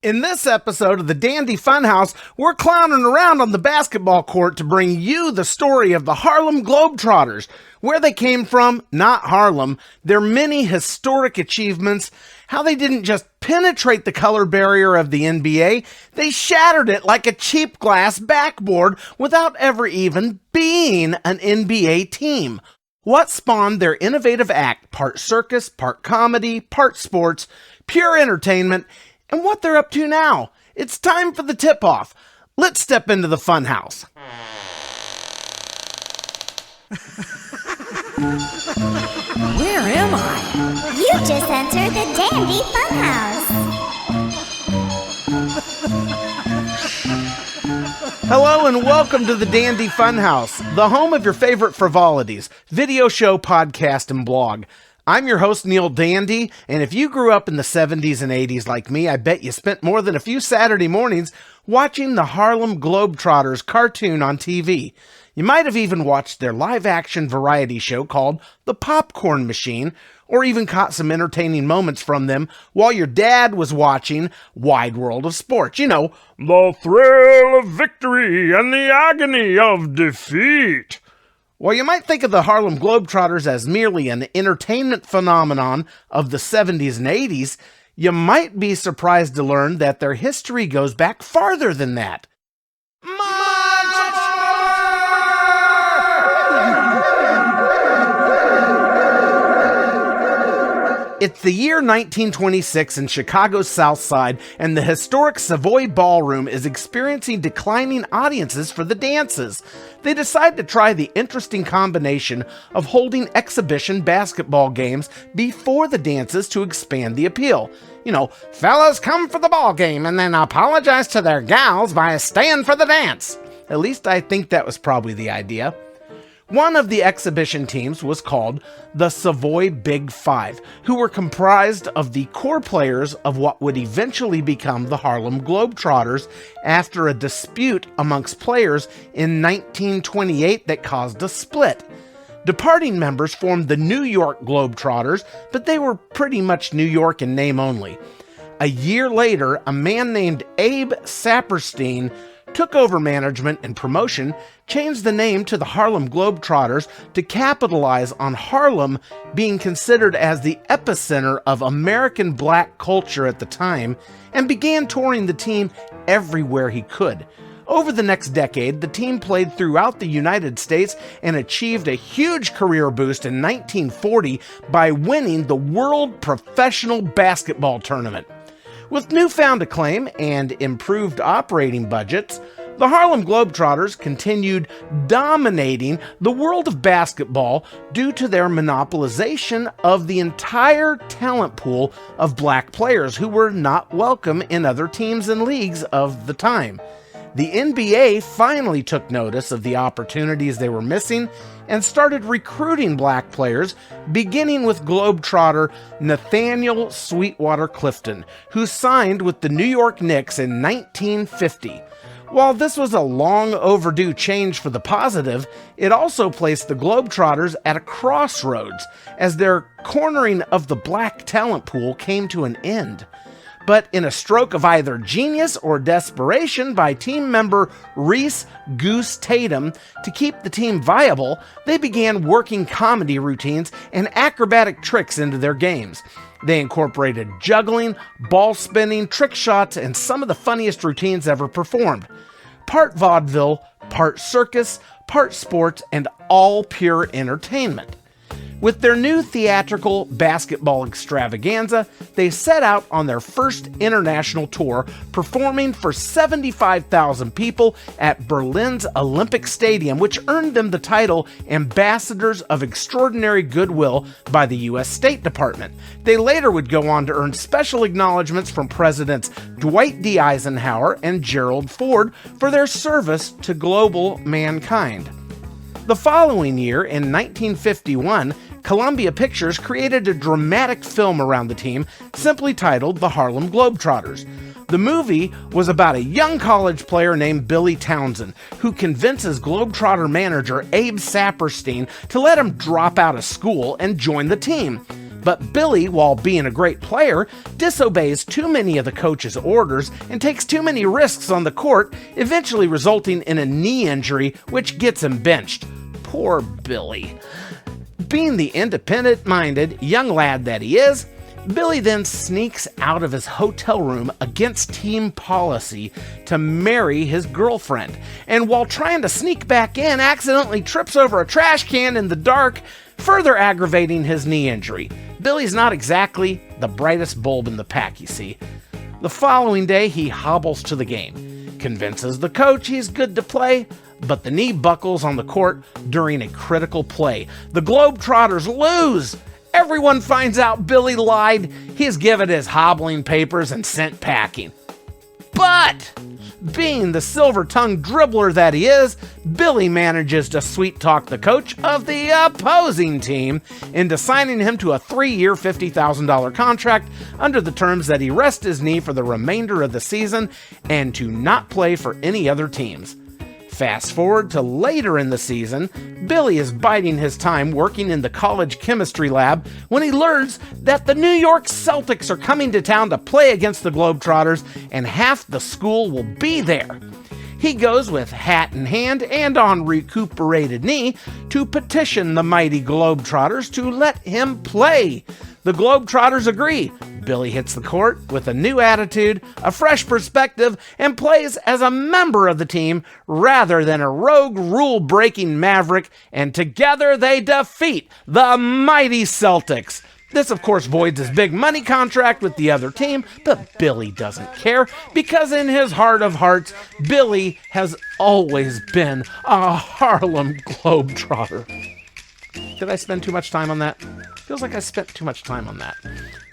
In this episode of the Dandy Funhouse, we're clowning around on the basketball court to bring you the story of the Harlem Globetrotters, where they came from, not Harlem, their many historic achievements, how they didn't just penetrate the color barrier of the NBA, they shattered it like a cheap glass backboard without ever even being an NBA team. What spawned their innovative act, part circus, part comedy, part sports, pure entertainment, and what they're up to now. It's time for the tip-off. Let's step into the funhouse. Where am I? You just entered the Dandy Funhouse. Hello and welcome to the Dandy Funhouse, the home of your favorite frivolities, video show, podcast, and blog. I'm your host, Neil Dandy, and if you grew up in the 70s and 80s like me, I bet you spent more than a few Saturday mornings watching the Harlem Globetrotters cartoon on TV. You might have even watched their live-action variety show called The Popcorn Machine, or even caught some entertaining moments from them while your dad was watching Wide World of Sports. You know, the thrill of victory and the agony of defeat. While you might think of the Harlem Globetrotters as merely an entertainment phenomenon of the 70s and 80s, you might be surprised to learn that their history goes back farther than that. It's the year 1926 in Chicago's South Side, and the historic Savoy Ballroom is experiencing declining audiences for the dances. They decide to try the interesting combination of holding exhibition basketball games before the dances to expand the appeal. You know, fellas come for the ball game and then apologize to their gals by staying for the dance. At least I think that was probably the idea. One of the exhibition teams was called the Savoy Big Five, who were comprised of the core players of what would eventually become the Harlem Globetrotters after a dispute amongst players in 1928 that caused a split. Departing members formed the New York Globetrotters, but they were pretty much New York in name only. A year later, a man named Abe Saperstein took over management and promotion, changed the name to the Harlem Globetrotters to capitalize on Harlem being considered as the epicenter of American black culture at the time, and began touring the team everywhere he could. Over the next decade, the team played throughout the United States and achieved a huge career boost in 1940 by winning the World Professional Basketball Tournament. With newfound acclaim and improved operating budgets, the Harlem Globetrotters continued dominating the world of basketball due to their monopolization of the entire talent pool of black players who were not welcome in other teams and leagues of the time. The NBA finally took notice of the opportunities they were missing and started recruiting black players, beginning with Globetrotter Nathaniel Sweetwater Clifton, who signed with the New York Knicks in 1950. While this was a long overdue change for the positive, it also placed the Globetrotters at a crossroads as their cornering of the black talent pool came to an end. But in a stroke of either genius or desperation by team member Reese Goose Tatum to keep the team viable, they began working comedy routines and acrobatic tricks into their games. They incorporated juggling, ball spinning, trick shots, and some of the funniest routines ever performed. Part vaudeville, part circus, part sports, and all pure entertainment. With their new theatrical basketball extravaganza, they set out on their first international tour, performing for 75,000 people at Berlin's Olympic Stadium, which earned them the title Ambassadors of Extraordinary Goodwill by the U.S. State Department. They later would go on to earn special acknowledgments from Presidents Dwight D. Eisenhower and Gerald Ford for their service to global mankind. The following year, in 1951, Columbia Pictures created a dramatic film around the team simply titled The Harlem Globetrotters. The movie was about a young college player named Billy Townsend who convinces Globetrotter manager Abe Saperstein to let him drop out of school and join the team. But Billy, while being a great player, disobeys too many of the coach's orders and takes too many risks on the court, eventually resulting in a knee injury which gets him benched. Poor Billy. Being the independent-minded young lad that he is, Billy then sneaks out of his hotel room against team policy to marry his girlfriend, and while trying to sneak back in, accidentally trips over a trash can in the dark, further aggravating his knee injury. Billy's not exactly the brightest bulb in the pack, you see. The following day, he hobbles to the game, convinces the coach he's good to play, but the knee buckles on the court during a critical play. The Globetrotters lose. Everyone finds out Billy lied. He's given his hobbling papers and sent packing. But, being the silver-tongued dribbler that he is, Billy manages to sweet-talk the coach of the opposing team into signing him to a 3-year, $50,000 contract under the terms that he rest his knee for the remainder of the season and to not play for any other teams. Fast forward to later in the season, Billy is biding his time working in the college chemistry lab when he learns that the New York Celtics are coming to town to play against the Globetrotters and half the school will be there. He goes with hat in hand and on recuperated knee to petition the mighty Globetrotters to let him play. The Globetrotters agree. Billy hits the court with a new attitude, a fresh perspective, and plays as a member of the team rather than a rogue rule-breaking maverick, and together they defeat the mighty Celtics. This, of course, voids his big money contract with the other team, but Billy doesn't care because in his heart of hearts, Billy has always been a Harlem Globetrotter. Did I spend too much time on that? Feels like I spent too much time on that.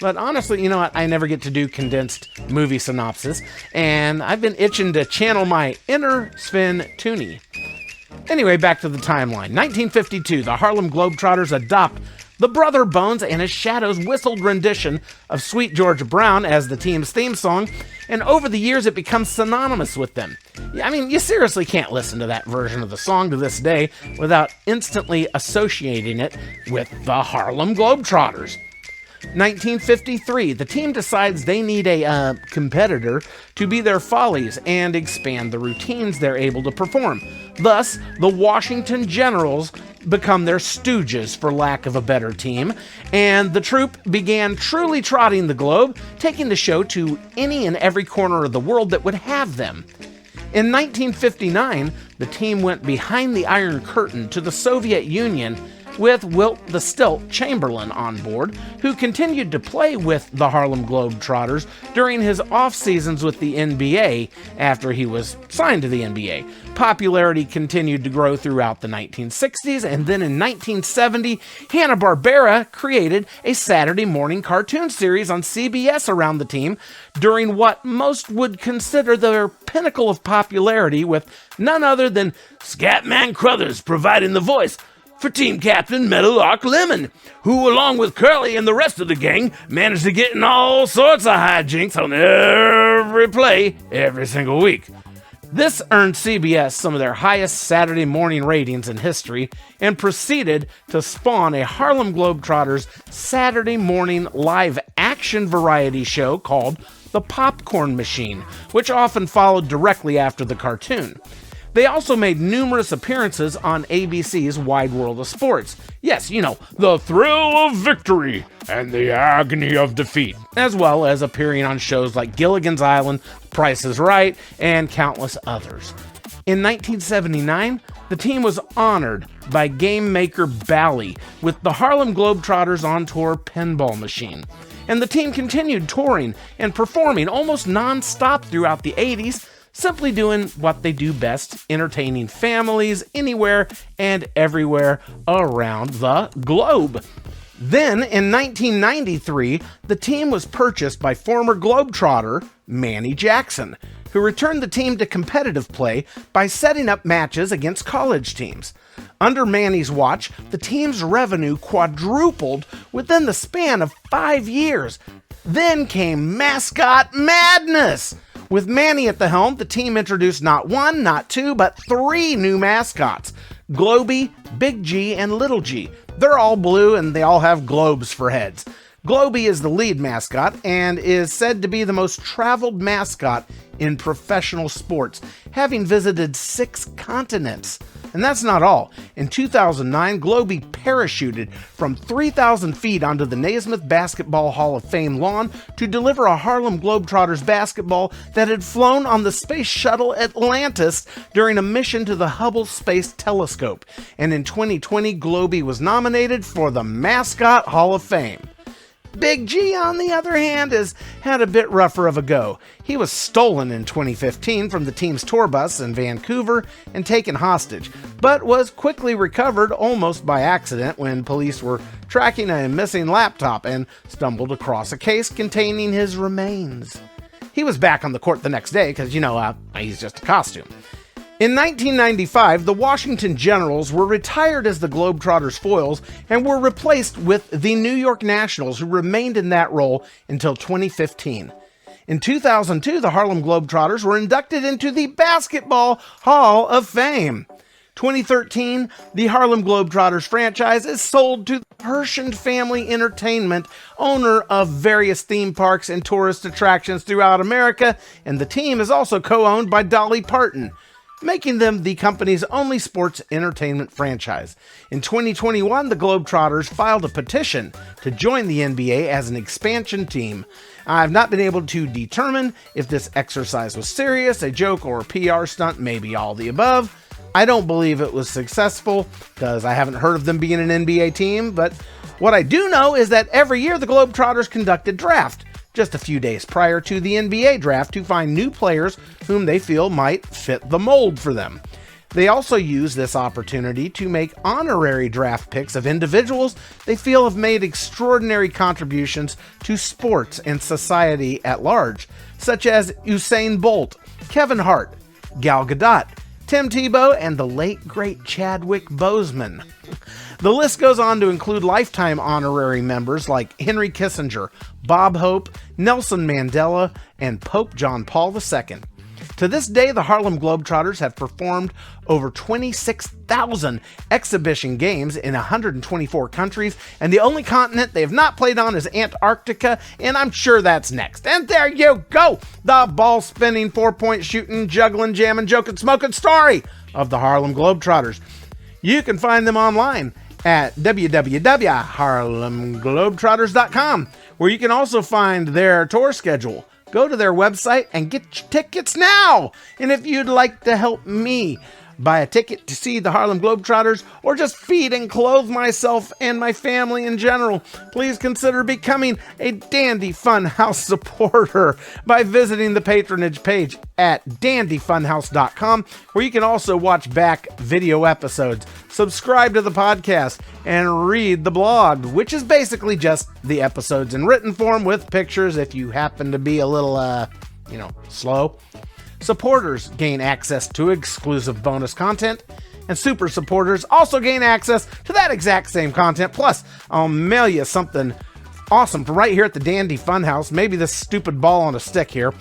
But honestly, you know what? I never get to do condensed movie synopsis, and I've been itching to channel my inner Sven Tooney. Anyway, back to the timeline. 1952, the Harlem Globetrotters adopt the Brother Bones and his Shadow's whistled rendition of Sweet Georgia Brown as the team's theme song, and over the years it becomes synonymous with them. I mean, you seriously can't listen to that version of the song to this day without instantly associating it with the Harlem Globetrotters. 1953, the team decides they need a competitor to be their follies and expand the routines they're able to perform. Thus, the Washington Generals become their stooges, for lack of a better team, and the troupe began truly trotting the globe, taking the show to any and every corner of the world that would have them. In 1959, the team went behind the Iron Curtain to the Soviet Union with Wilt the Stilt Chamberlain on board, who continued to play with the Harlem Globetrotters during his off-seasons with the NBA after he was signed to the NBA. Popularity continued to grow throughout the 1960s, and then in 1970, Hanna-Barbera created a Saturday morning cartoon series on CBS around the team during what most would consider their pinnacle of popularity, with none other than Scatman Crothers providing the voice for Team Captain Meadowlark Lemon, who, along with Curly and the rest of the gang, managed to get in all sorts of hijinks on every play every single week. This earned CBS some of their highest Saturday morning ratings in history and proceeded to spawn a Harlem Globetrotters Saturday morning live-action variety show called The Popcorn Machine, which often followed directly after the cartoon. They also made numerous appearances on ABC's Wide World of Sports. Yes, you know, the thrill of victory and the agony of defeat, as well as appearing on shows like Gilligan's Island, Price is Right, and countless others. In 1979, the team was honored by game maker Bally with the Harlem Globetrotters on tour pinball machine. And the team continued touring and performing almost non-stop throughout the 80s, simply doing what they do best, entertaining families anywhere and everywhere around the globe. Then, in 1993, the team was purchased by former Globetrotter Manny Jackson, who returned the team to competitive play by setting up matches against college teams. Under Manny's watch, the team's revenue quadrupled within the span of 5 years. Then came mascot madness. With Manny at the helm, the team introduced not one, not two, but 3 new mascots: Globey, Big G, and Little G. They're all blue and they all have globes for heads. Globey is the lead mascot and is said to be the most traveled mascot in professional sports, having visited 6 continents. And that's not all. In 2009, Globey parachuted from 3,000 feet onto the Naismith Basketball Hall of Fame lawn to deliver a Harlem Globetrotters basketball that had flown on the space shuttle Atlantis during a mission to the Hubble Space Telescope. And in 2020, Globey was nominated for the Mascot Hall of Fame. Big G, on the other hand, has had a bit rougher of a go. He was stolen in 2015 from the team's tour bus in Vancouver and taken hostage, but was quickly recovered almost by accident when police were tracking a missing laptop and stumbled across a case containing his remains. He was back on the court the next day because, he's just a costume. In 1995, the Washington Generals were retired as the Globetrotters foils and were replaced with the New York Nationals, who remained in that role until 2015. In 2002, the Harlem Globetrotters were inducted into the Basketball Hall of Fame. 2013, the Harlem Globetrotters franchise is sold to the Hershend Family Entertainment, owner of various theme parks and tourist attractions throughout America, and the team is also co-owned by Dolly Parton, making them the company's only sports entertainment franchise. In 2021, the Globetrotters filed a petition to join the NBA as an expansion team. I've not been able to determine if this exercise was serious, a joke, or a PR stunt, maybe all the above. I don't believe it was successful, because I haven't heard of them being an NBA team, but what I do know is that every year the Globetrotters conduct a draft, just a few days prior to the NBA draft, to find new players whom they feel might fit the mold for them. They also use this opportunity to make honorary draft picks of individuals they feel have made extraordinary contributions to sports and society at large, such as Usain Bolt, Kevin Hart, Gal Gadot, Tim Tebow, and the late great Chadwick Boseman. The list goes on to include lifetime honorary members like Henry Kissinger, Bob Hope, Nelson Mandela, and Pope John Paul II. To this day, the Harlem Globetrotters have performed over 26,000 exhibition games in 124 countries, and the only continent they have not played on is Antarctica, and I'm sure that's next. And there you go! The ball-spinning, 4-point shooting, juggling, jamming, joking, smoking story of the Harlem Globetrotters. You can find them online at www.harlemglobetrotters.com, where you can also find their tour schedule. Go to their website and get your tickets now. And if you'd like to help me buy a ticket to see the Harlem Globetrotters, or just feed and clothe myself and my family in general, please consider becoming a Dandy Funhouse supporter by visiting the patronage page at dandyfunhouse.com, where you can also watch back video episodes, subscribe to the podcast, and read the blog, which is basically just the episodes in written form with pictures if you happen to be a little, slow. Supporters gain access to exclusive bonus content, and super supporters also gain access to that exact same content. Plus, I'll mail you something awesome from right here at the Dandy Funhouse, maybe this stupid ball on a stick here,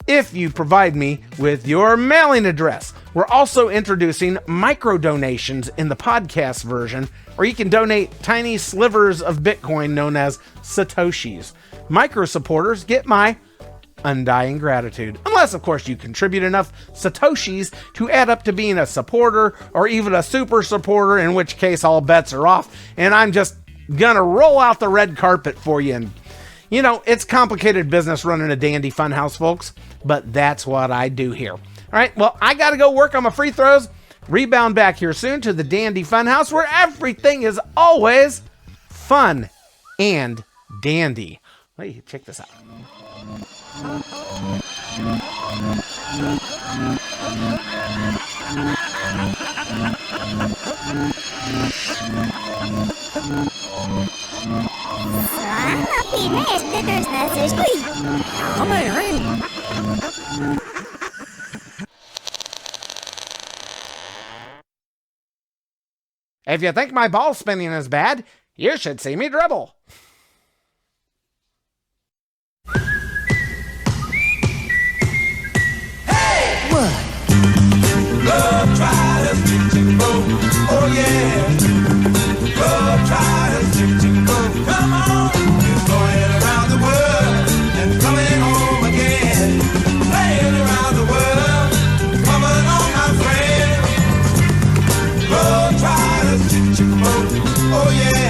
if you provide me with your mailing address. We're also introducing micro donations in the podcast version, where you can donate tiny slivers of Bitcoin known as Satoshis. Micro supporters get my undying gratitude, unless of course you contribute enough Satoshis to add up to being a supporter or even a super supporter, in which case all bets are off and I'm just gonna roll out the red carpet for you. And it's complicated business running a Dandy Funhouse, folks, but that's what I do here. All right, well, I gotta go work on my free throws. Rebound back here soon to the Dandy Funhouse, where everything is always fun and dandy. Hey, check this out. If you think my ball spinning is bad, you should see me dribble. Globetrotters, oh yeah, Globetrotters. oh yeah.